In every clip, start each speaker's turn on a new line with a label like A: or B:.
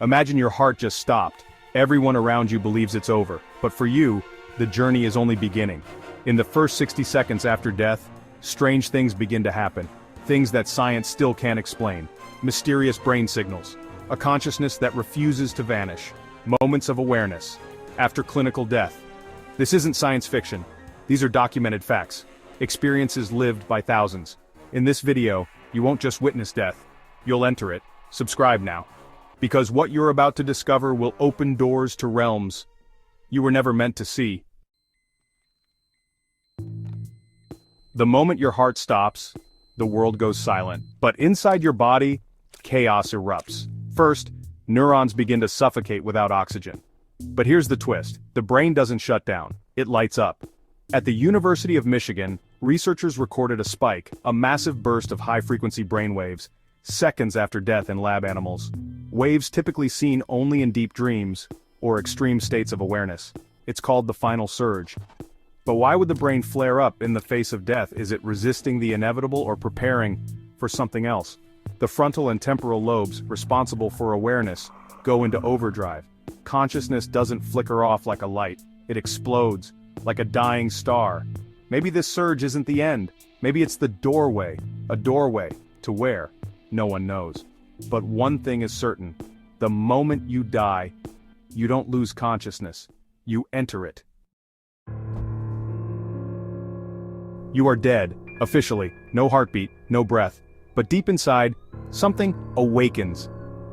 A: Imagine your heart just stopped. Everyone around you believes it's over, but for you, the journey is only beginning. In the first 60 seconds after death, strange things begin to happen. Things that science still can't explain. Mysterious brain signals. A consciousness that refuses to vanish. Moments of awareness. After clinical death. This isn't science fiction. These are documented facts. Experiences lived by thousands. In this video, you won't just witness death. You'll enter it. Subscribe now. Because what you're about to discover will open doors to realms you were never meant to see. The moment your heart stops, the world goes silent. But inside your body, chaos erupts. First, neurons begin to suffocate without oxygen. But here's the twist. The brain doesn't shut down. It lights up. At the University of Michigan, researchers recorded a spike, a massive burst of high-frequency brainwaves, seconds after death in lab animals. Waves typically seen only in deep dreams, or extreme states of awareness. It's called the final surge. But why would the brain flare up in the face of death? Is it resisting the inevitable or preparing for something else? The frontal and temporal lobes, responsible for awareness, go into overdrive. Consciousness doesn't flicker off like a light. It explodes, like a dying star. Maybe this surge isn't the end. Maybe it's the doorway. A doorway. To where? No one knows. But one thing is certain. The moment you die, you don't lose consciousness. You enter it. You are dead, officially, no heartbeat, no breath. But deep inside, something awakens.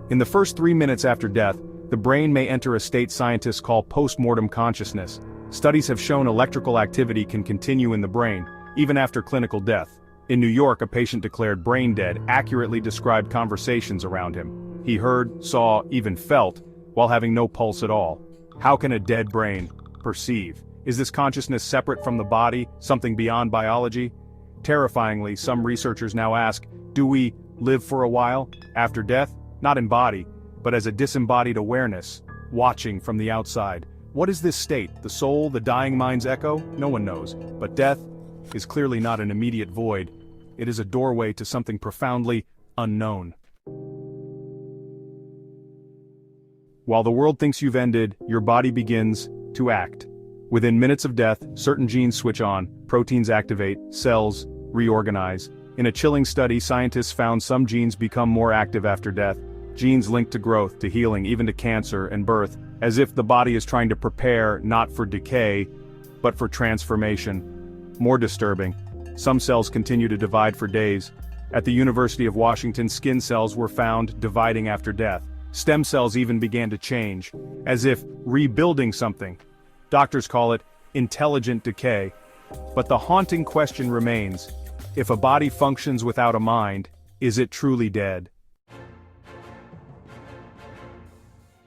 A: In the first 3 minutes after death, the brain may enter a state scientists call post-mortem consciousness. Studies have shown electrical activity can continue in the brain, even after clinical death. In New York, a patient declared brain dead accurately described conversations around him. He heard, saw, even felt, while having no pulse at all. How can a dead brain perceive? Is this consciousness separate from the body, something beyond biology? Terrifyingly, some researchers now ask, do we live for a while, after death? Not in body, but as a disembodied awareness, watching from the outside. What is this state? The soul, the dying mind's echo? No one knows. But death is clearly not an immediate void. It is a doorway to something profoundly unknown. While the world thinks you've ended, your body begins to act. Within minutes of death, certain genes switch on, proteins activate, cells reorganize. In a chilling study, scientists found some genes become more active after death. Genes linked to growth, to healing, even to cancer and birth, as if the body is trying to prepare not for decay, but for transformation. More disturbing, some cells continue to divide for days. At the University of Washington, skin cells were found dividing after death. Stem cells even began to change, as if rebuilding something. Doctors call it intelligent decay. But the haunting question remains, if a body functions without a mind, is it truly dead?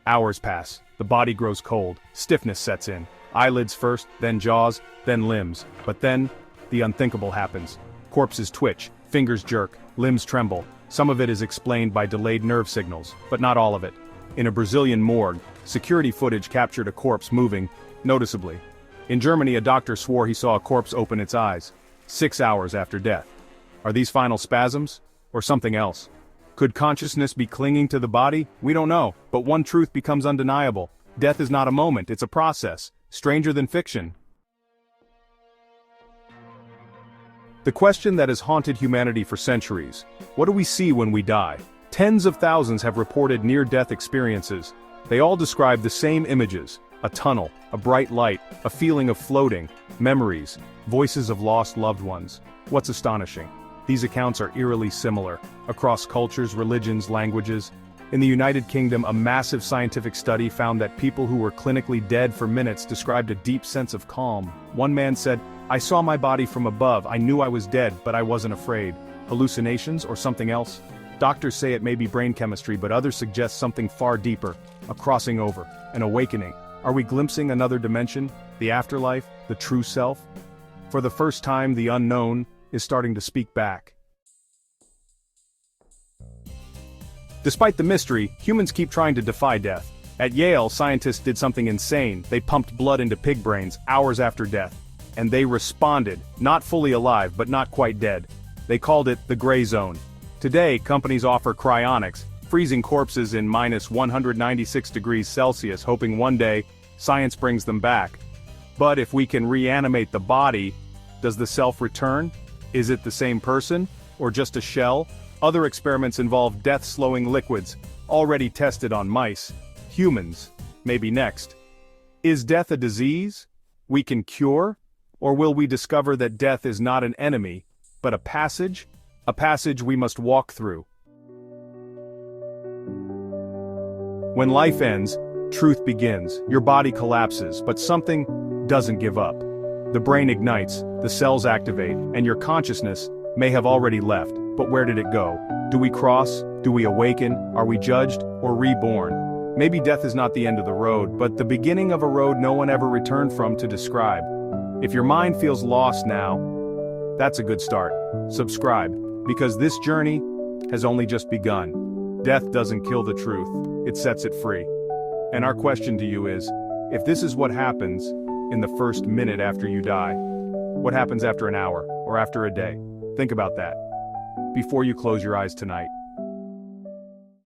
A: Hours pass, the body grows cold, stiffness sets in. Eyelids first, then jaws, then limbs. But then, the unthinkable happens. Corpses twitch, fingers jerk, limbs tremble. Some of it is explained by delayed nerve signals, but not all of it. In a Brazilian morgue, security footage captured a corpse moving, noticeably. In Germany, a doctor swore he saw a corpse open its eyes, 6 hours after death. Are these final spasms, or something else? Could consciousness be clinging to the body? We don't know, but one truth becomes undeniable. Death is not a moment, it's a process, stranger than fiction. The question that has haunted humanity for centuries: what do we see when we die? Tens of thousands have reported near-death experiences. They all describe the same images: a tunnel, a bright light, a feeling of floating, memories, voices of lost loved ones. What's astonishing? These accounts are eerily similar, across cultures, religions, languages. In the United Kingdom, a massive scientific study found that people who were clinically dead for minutes described a deep sense of calm. One man said, "I saw my body from above, I knew I was dead, but I wasn't afraid." Hallucinations or something else? Doctors say it may be brain chemistry, but others suggest something far deeper, a crossing over, an awakening. Are we glimpsing another dimension, the afterlife, the true self? For the first time, the unknown is starting to speak back. Despite the mystery, humans keep trying to defy death. At Yale, scientists did something insane. They pumped blood into pig brains hours after death. And they responded, not fully alive, but not quite dead. They called it the gray zone. Today, companies offer cryonics, freezing corpses in minus 196 degrees Celsius, hoping one day science brings them back. But if we can reanimate the body, does the self return? Is it the same person, or just a shell? Other experiments involve death-slowing liquids, already tested on mice. Humans, maybe next. Is death a disease we can cure? Or will we discover that death is not an enemy, but a passage we must walk through? When life ends, truth begins. Your body collapses, but something doesn't give up. The brain ignites, the cells activate, and your consciousness may have already left, but where did it go? Do we cross? Do we awaken? Are we judged or reborn? Maybe death is not the end of the road, but the beginning of a road no one ever returned from to describe. If your mind feels lost now, that's a good start. Subscribe, because this journey has only just begun. Death doesn't kill the truth, it sets it free. And our question to you is, if this is what happens in the first minute after you die, what happens after an hour or after a day? Think about that before you close your eyes tonight.